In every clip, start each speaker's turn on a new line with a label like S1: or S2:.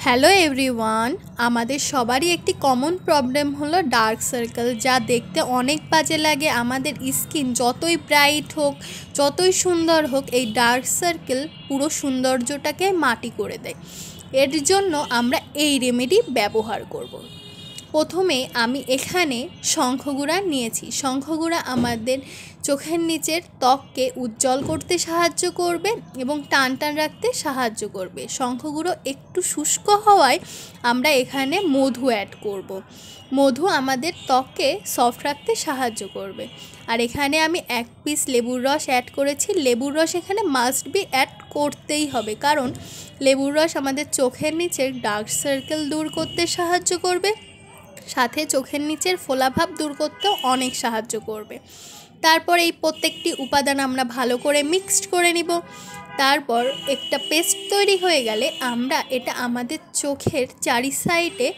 S1: Hello everyone, আমাদের সবারই একটি কমন প্রবলেম হলো ডার্ক সার্কেল, যা দেখতে অনেক বাজে লাগে। আমাদের স্কিন যতই ব্রাইট হোক, যতই সুন্দর হোক, এই ডার্ক সার্কেল পুরো সৌন্দর্যটাকে মাটি করে দেয়। এর জন্য আমরা এই রেমেডি ব্যবহার করব। প্রথমে আমি এখানে শঙ্খগুঁড়া নিয়েছি। শঙ্খগুঁড়া আমাদের চোখের নিচের ত্বককে উজ্জ্বল করতে সাহায্য করবে এবং টান টান রাখতে সাহায্য করবে। শঙ্খগুঁড়ো একটু শুষ্ক হওয়ায় আমরা এখানে মধু অ্যাড করব। মধু আমাদের ত্বককে সফট রাখতে সাহায্য করবে। আর এখানে আমি 1 পিস লেবুর রস অ্যাড করেছি। লেবুর রস এখানে মাস্ট বি অ্যাড করতেই হবে, কারণ লেবুর রস আমাদের চোখের নিচের ডার্ক সার্কেল দূর করতে সাহায্য করবে, সাথে চোখের নিচের ফোলাভাব দূর করতেও অনেক সাহায্য করবে। তারপর এই প্রত্যেকটি উপাদান আমরা ভালো করে মিক্সড করে নিব। তারপর একটা পেস্ট তৈরি হয়ে গেলে আমরা এটা আমাদের চোখের চারি সাইডে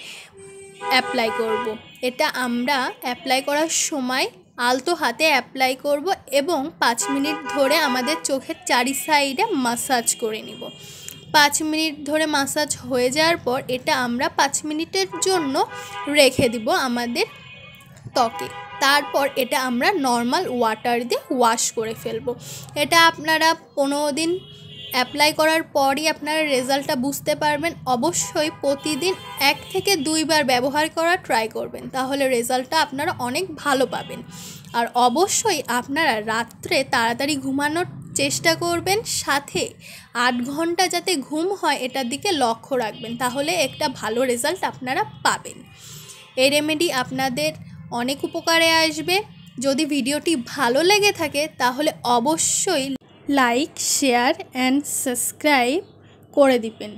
S1: অ্যাপ্লাই করব। এটা আমরা অ্যাপ্লাই করার সময় আলতো হাতে অ্যাপ্লাই করব এবং 5 মিনিট ধরে আমাদের চোখের চারি সাইডে মাসাজ করে নিব। 5 মিনিট ধরে মাসাজ হয়ে যাওয়ার পর এটা আমরা 5 মিনিটের জন্য রেখে দিব আমাদের ত্বকে। তারপর এটা আমরা নর্মাল ওয়াটার দিয়ে ওয়াশ করে ফেলবো। এটা আপনারা 15 দিন অ্যাপ্লাই করার পরই আপনারা রেজাল্টটা বুঝতে পারবেন। অবশ্যই প্রতিদিন 1 থেকে 2 বার ব্যবহার করার ট্রাই করবেন, তাহলে রেজাল্টটা আপনারা অনেক ভালো পাবেন। আর অবশ্যই আপনারা রাত্রে তাড়াতাড়ি ঘুমানোর চেষ্টা করবেন, সাথে 8 ঘন্টা যাতে ঘুম হয় এটার দিকে লক্ষ্য রাখবেন, তাহলে একটা ভালো রেজাল্ট আপনারা পাবেন। এই রেমেডি আপনাদের অনেক উপকারে আসবে। যদি ভিডিওটি ভালো লেগে থাকে তাহলে অবশ্যই লাইক, শেয়ার অ্যান্ড সাবস্ক্রাইব করে দিবেন।